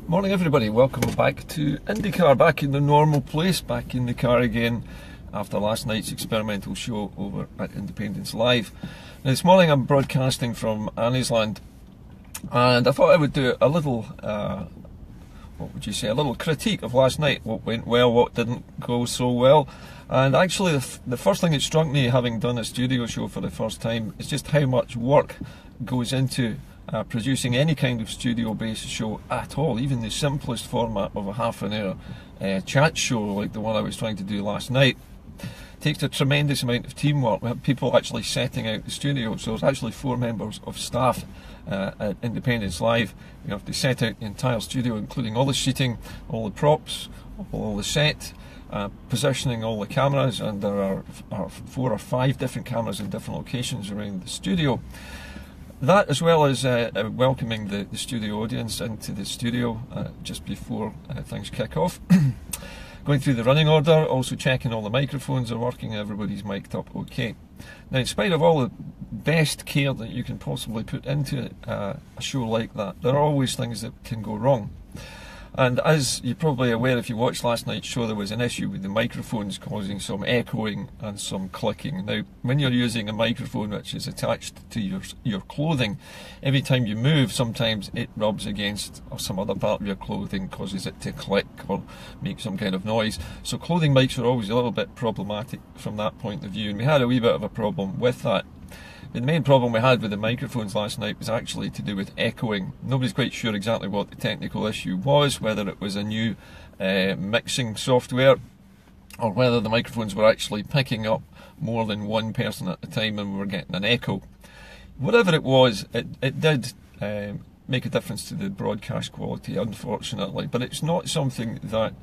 Morning everybody, welcome back to Indycar, back in the normal place, back in the car again after last night's experimental show over at Independence Live. Now this morning I'm broadcasting from Anniesland, and I thought I would do a little, what would you say, a little critique of last night, what went well, what didn't go so well. And actually the first thing that struck me, having done a studio show for the first time, is just how much work goes into producing any kind of studio-based show at all, even the simplest format of a half an hour chat show like the one I was trying to do last night. Takes a tremendous amount of teamwork. We have people actually setting out the studio, so there's actually 4 members of staff at Independence Live. We have to set out the entire studio, including all the seating, all the props, all the set, positioning all the cameras, and there are 4 or 5 different cameras in different locations around the studio. That, as well as welcoming the studio audience into the studio just before things kick off. Going through the running order, also checking all the microphones are working, everybody's mic'd up okay. Now, in spite of all the best care that you can possibly put into a show like that, there are always things that can go wrong. And as you're probably aware, if you watched last night's show, there was an issue with the microphones causing some echoing and some clicking. Now, when you're using a microphone which is attached to your clothing, every time you move, sometimes it rubs against some other part of your clothing, causes it to click or make some kind of noise. So clothing mics are always a little bit problematic from that point of view, and we had a wee bit of a problem with that. The main problem we had with the microphones last night was actually to do with echoing. Nobody's quite sure exactly what the technical issue was, whether it was a new mixing software or whether the microphones were actually picking up more than one person at a time and we were getting an echo. Whatever it was, it did make a difference to the broadcast quality, unfortunately, but it's not something that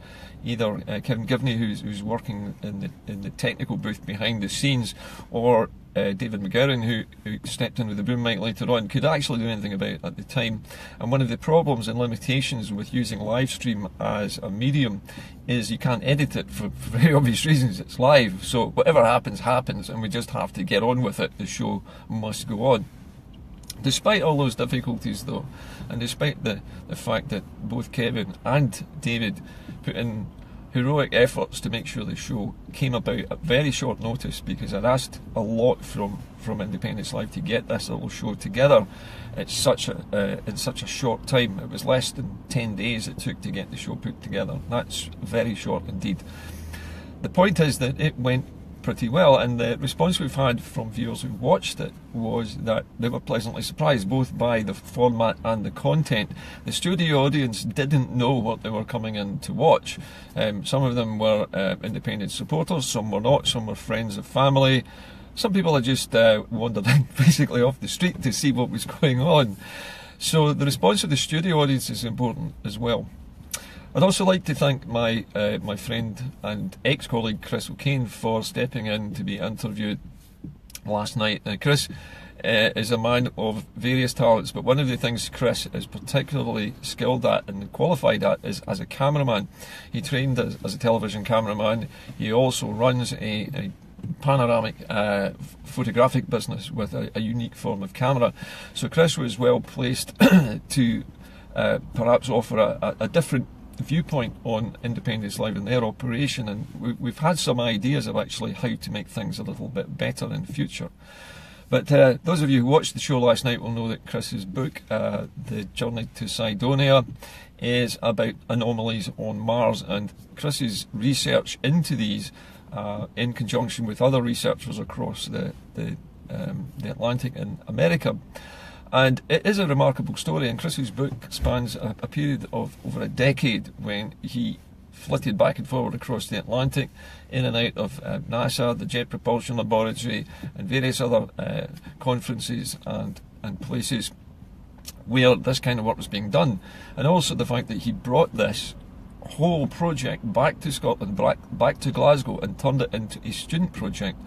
either Kevin Givney, who's working in the technical booth behind the scenes, or David McGowan, who stepped in with the boom mic later on, could actually do anything about at the time. And one of the problems and limitations with using live stream as a medium is you can't edit it for very obvious reasons. It's live, so whatever happens, happens, and we just have to get on with it. The show must go on. Despite all those difficulties though, and despite the fact that both Kevin and David put in heroic efforts to make sure the show came about at very short notice, because I'd asked a lot from Independence Live to get this little show together in such a short time. It was less than 10 days it took to get the show put together. That's very short indeed. The point is that it went pretty well, and the response we've had from viewers who watched it was that they were pleasantly surprised, both by the format and the content. The studio audience didn't know what they were coming in to watch. Some of them were independent supporters, some were not, some were friends of family. Some people had just wandered in basically off the street to see what was going on. So the response of the studio audience is important as well. I'd also like to thank my friend and ex-colleague Chris O'Kane for stepping in to be interviewed last night. Now, Chris is a man of various talents, but one of the things Chris is particularly skilled at and qualified at is as a cameraman. He trained as a television cameraman. He also runs a panoramic photographic business with a unique form of camera. So Chris was well placed to perhaps offer a different viewpoint on Independence Live and their operation, and we've had some ideas of actually how to make things a little bit better in future. But those of you who watched the show last night will know that Chris's book, The Journey to Cydonia, is about anomalies on Mars, and Chris's research into these in conjunction with other researchers across the Atlantic and America. And it is a remarkable story, and Chris's book spans a period of over a decade when he flitted back and forward across the Atlantic, in and out of NASA, the Jet Propulsion Laboratory, and various other conferences and places where this kind of work was being done. And also the fact that he brought this whole project back to Scotland, back to Glasgow, and turned it into a student project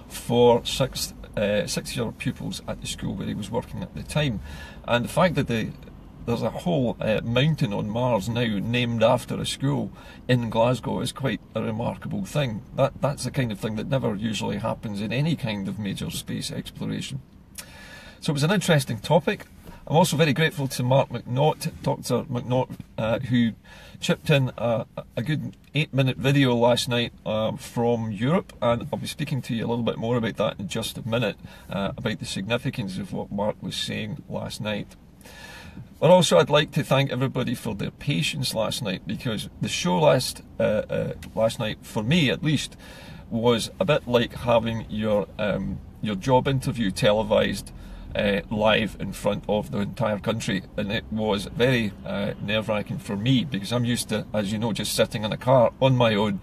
for six-year pupils at the school where he was working at the time. And the fact that there's a whole mountain on Mars now named after a school in Glasgow is quite a remarkable thing. That's the kind of thing that never usually happens in any kind of major space exploration. So it was an interesting topic. I'm also very grateful to Mark McNaught, Dr. McNaught, who chipped in a good 8-minute video last night from Europe, and I'll be speaking to you a little bit more about that in just a minute, about the significance of what Mark was saying last night. But also I'd like to thank everybody for their patience last night, because the show last night, for me at least, was a bit like having your job interview televised live in front of the entire country, and it was very nerve-wracking for me, because I'm used to, as you know, just sitting in a car on my own,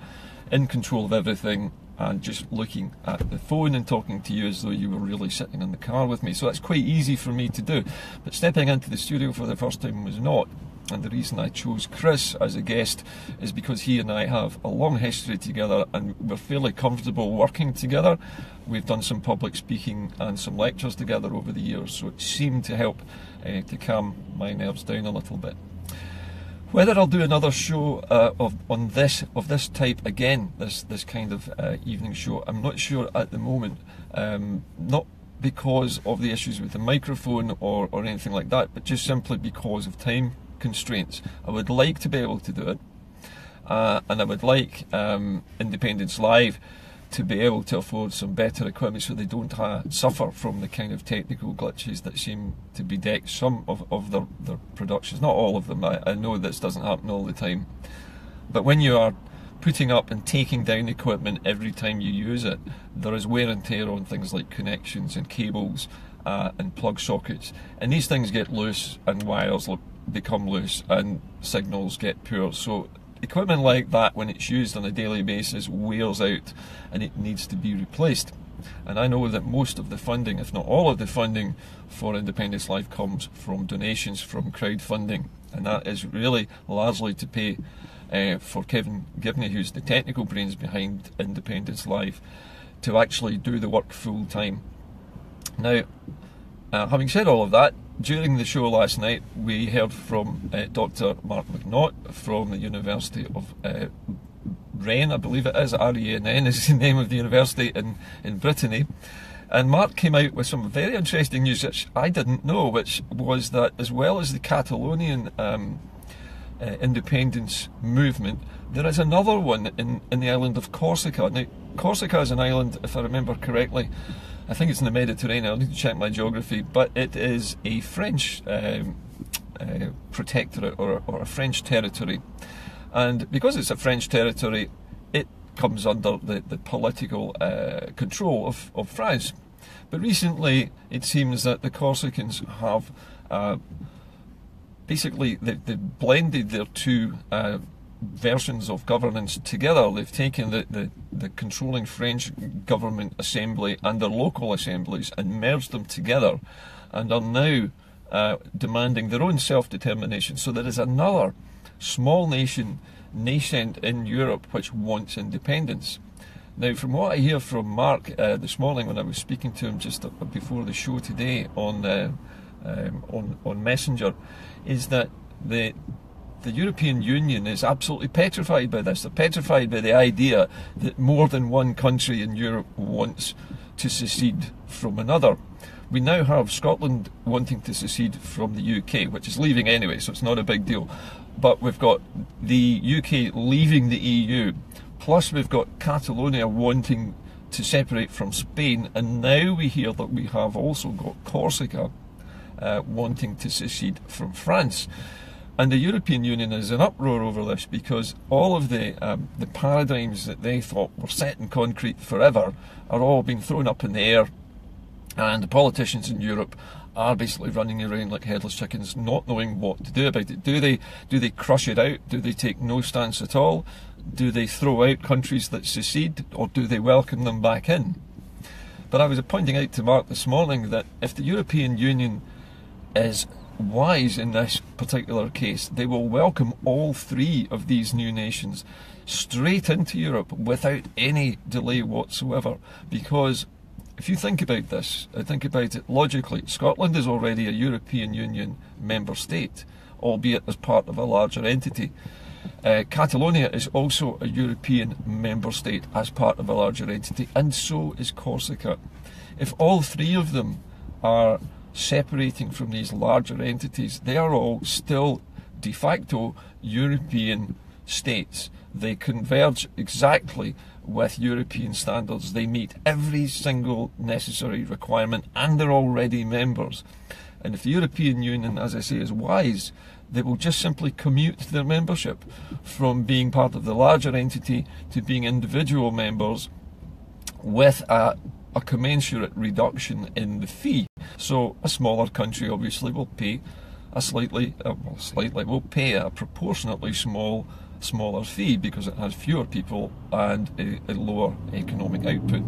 in control of everything, and just looking at the phone and talking to you as though you were really sitting in the car with me. So that's quite easy for me to do, but stepping into the studio for the first time was not. And the reason I chose Chris as a guest is because he and I have a long history together, and we're fairly comfortable working together. We've done some public speaking and some lectures together over the years, so it seemed to help to calm my nerves down a little bit. Whether I'll do another show of this type again, this kind of evening show, I'm not sure at the moment. Not because of the issues with the microphone or anything like that, but just simply because of time constraints. I would like to be able to do it, and I would like Independence Live to be able to afford some better equipment so they don't suffer from the kind of technical glitches that seem to bedeck some of their productions. Not all of them. I know this doesn't happen all the time, but when you are putting up and taking down equipment every time you use it, there is wear and tear on things like connections and cables and plug sockets, and these things get loose and wires become loose and signals get poor. So equipment like that, when it's used on a daily basis, wears out and it needs to be replaced. And I know that most of the funding, if not all of the funding for Independence Live, comes from donations, from crowdfunding, and that is really largely to pay for Kevin Gibney, who's the technical brains behind Independence Live, to actually do the work full time. Now, having said all of that, during the show last night we heard from Dr. Mark McNaught from the University of Rennes, I believe it is, R-E-N-N is the name of the university in Brittany, and Mark came out with some very interesting news which I didn't know, which was that as well as the Catalonian independence movement, there is another one in the island of Corsica. Now, Corsica is an island, if I remember correctly, I think it's in the Mediterranean, I'll need to check my geography, but it is a French protectorate or a French territory. And because it's a French territory, it comes under the political control of France. But recently it seems that the Corsicans have basically they've blended their two versions of governance together. They've taken the controlling French government assembly and their local assemblies and merged them together, and are now demanding their own self-determination. So there is another small nation nascent in Europe which wants independence. Now, from what I hear from Mark this morning when I was speaking to him just before the show today on Messenger, is that the European Union is absolutely petrified by this. They're petrified by the idea that more than one country in Europe wants to secede from another. We now have Scotland wanting to secede from the UK, which is leaving anyway, so it's not a big deal. But we've got the UK leaving the EU, plus we've got Catalonia wanting to separate from Spain, and now we hear that we have also got Corsica wanting to secede from France. And the European Union is in uproar over this, because all of the paradigms that they thought were set in concrete forever are all being thrown up in the air, and the politicians in Europe are basically running around like headless chickens, not knowing what to do about it. Do they crush it out? Do they take no stance at all? Do they throw out countries that secede, or do they welcome them back in? But I was pointing out to Mark this morning that if the European Union is wise in this particular case, they will welcome all three of these new nations straight into Europe without any delay whatsoever. Because if you think about this, think about it logically, Scotland is already a European Union member state, albeit as part of a larger entity. Catalonia is also a European member state as part of a larger entity, and so is Corsica. If all three of them are separating from these larger entities, they are all still de facto European states. They converge exactly with European standards. They meet every single necessary requirement, and they're already members. And if the European Union, as I say, is wise, they will just simply commute their membership from being part of the larger entity to being individual members with a commensurate reduction in the fee. So a smaller country obviously will pay will pay a proportionately smaller fee because it has fewer people and a lower economic output.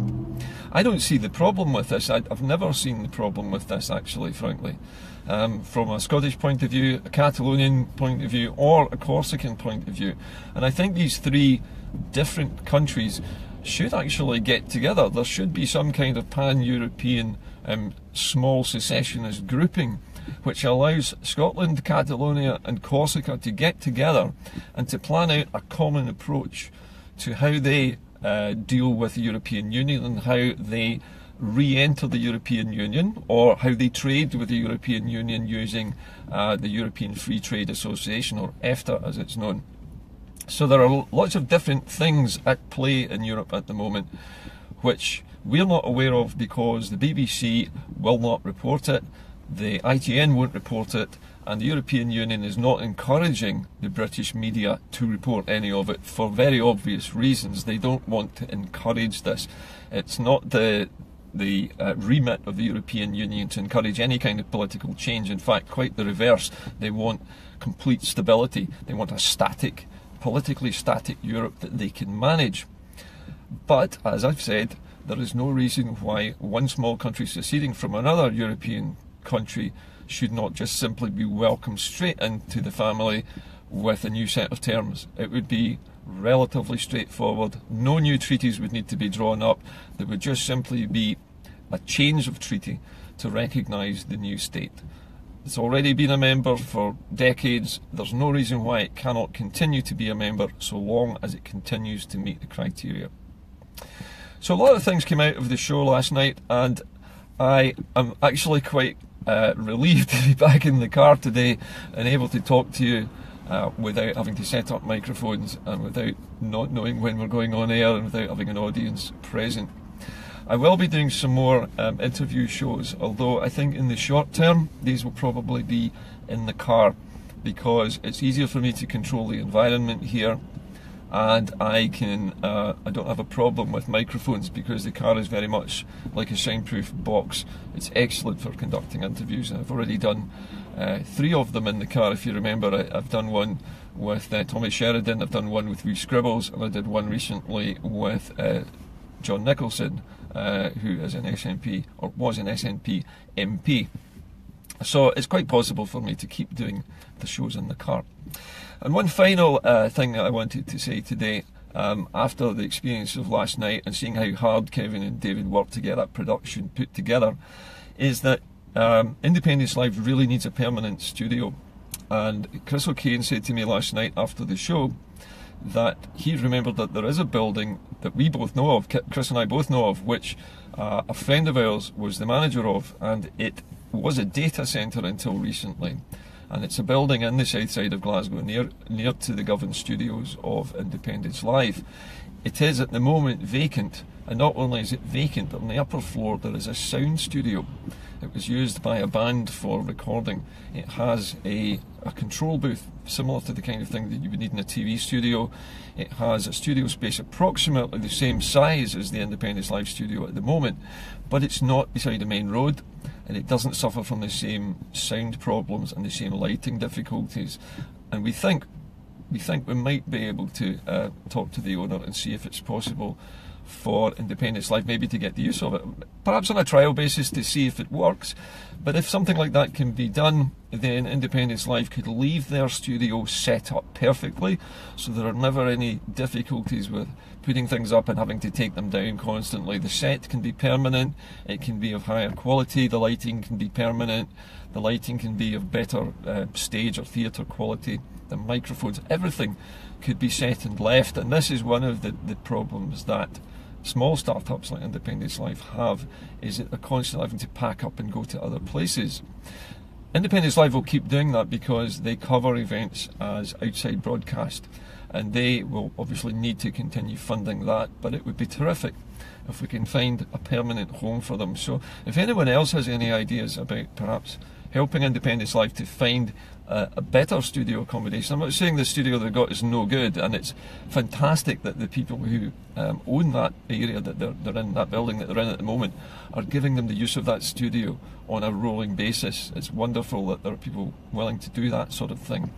I don't see the problem with this. I've never seen the problem with this, actually, frankly. From a Scottish point of view, a Catalonian point of view, or a Corsican point of view. And I think these three different countries should actually get together. There should be some kind of pan-European small secessionist grouping which allows Scotland, Catalonia and Corsica to get together and to plan out a common approach to how they deal with the European Union and how they re-enter the European Union, or how they trade with the European Union using the European Free Trade Association, or EFTA as it's known. So there are lots of different things at play in Europe at the moment which we're not aware of because the BBC will not report it, the ITN won't report it, and the European Union is not encouraging the British media to report any of it for very obvious reasons. They don't want to encourage this. It's not the remit of the European Union to encourage any kind of political change. In fact, quite the reverse. They want complete stability. They want a politically static Europe that they can manage. But, as I've said, there is no reason why one small country seceding from another European country should not just simply be welcomed straight into the family with a new set of terms. It would be relatively straightforward. No new treaties would need to be drawn up. There would just simply be a change of treaty to recognise the new state. It's already been a member for decades. There's no reason why it cannot continue to be a member so long as it continues to meet the criteria. So a lot of things came out of the show last night, and I am actually quite relieved to be back in the car today and able to talk to you without having to set up microphones and without not knowing when we're going on air and without having an audience present. I will be doing some more interview shows, although I think in the short term these will probably be in the car because it's easier for me to control the environment here, and I don't have a problem with microphones because the car is very much like a soundproof box. It's excellent for conducting interviews, and I've already done 3 of them in the car. If you remember, I've done one with Tommy Sheridan, I've done one with Wee Scribbles, and I did one recently with John Nicholson, who is an SNP, or was an SNP MP. So it's quite possible for me to keep doing the shows in the car. And one final thing that I wanted to say today, after the experience of last night and seeing how hard Kevin and David worked to get that production put together, is that Independence Live really needs a permanent studio. And Chris O'Kane said to me last night after the show that he remembered that there is a building that we both know of, Chris and I both know of, which a friend of ours was the manager of, and it was a data centre until recently. And it's a building in the south side of Glasgow, near to the Govan studios of Independence Live. It is at the moment vacant, and not only is it vacant, but on the upper floor there is a sound studio. It was used by a band for recording. It has a control booth similar to the kind of thing that you would need in a TV studio. It has a studio space approximately the same size as the Independence Live studio at the moment, but it's not beside a main road, and it doesn't suffer from the same sound problems and the same lighting difficulties. And we think we might be able to talk to the owner and see if it's possible for Independence Live maybe to get the use of it, perhaps on a trial basis to see if it works. But if something like that can be done, then Independence Live could leave their studio set up perfectly, so there are never any difficulties with putting things up and having to take them down constantly. The set can be permanent, it can be of higher quality, the lighting can be permanent, the lighting can be of better stage or theatre quality, the microphones, everything could be set and left. And this is one of the problems that small startups like Independence Live have is that they're constantly having to pack up and go to other places. Independence Live will keep doing that because they cover events as outside broadcast, and they will obviously need to continue funding that, but it would be terrific if we can find a permanent home for them. So if anyone else has any ideas about perhaps helping Independence Live to find a better studio accommodation. I'm not saying the studio they've got is no good, and it's fantastic that the people who own that area that they're in, that building that they're in at the moment, are giving them the use of that studio on a rolling basis. It's wonderful that there are people willing to do that sort of thing.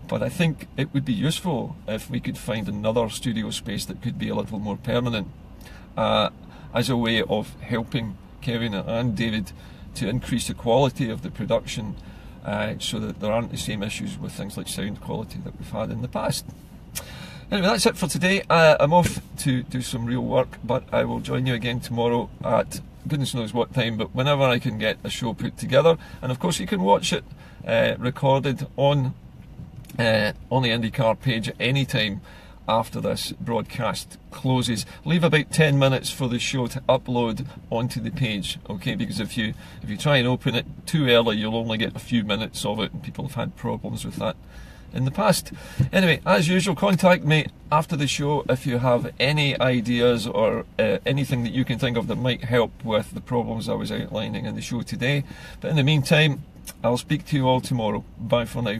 But I think it would be useful if we could find another studio space that could be a little more permanent, as a way of helping Kevin and David to increase the quality of the production, so that there aren't the same issues with things like sound quality that we've had in the past. Anyway, that's it for today. I'm off to do some real work, but I will join you again tomorrow at goodness knows what time, but whenever I can get a show put together. And of course you can watch it recorded on the Indycar page at any time after this broadcast closes. Leave about 10 minutes for the show to upload onto the page, okay? Because if you try and open it too early, you'll only get a few minutes of it, and people have had problems with that in the past. Anyway, as usual, contact me after the show if you have any ideas or anything that you can think of that might help with the problems I was outlining in the show today. But in the meantime, I'll speak to you all tomorrow. Bye for now.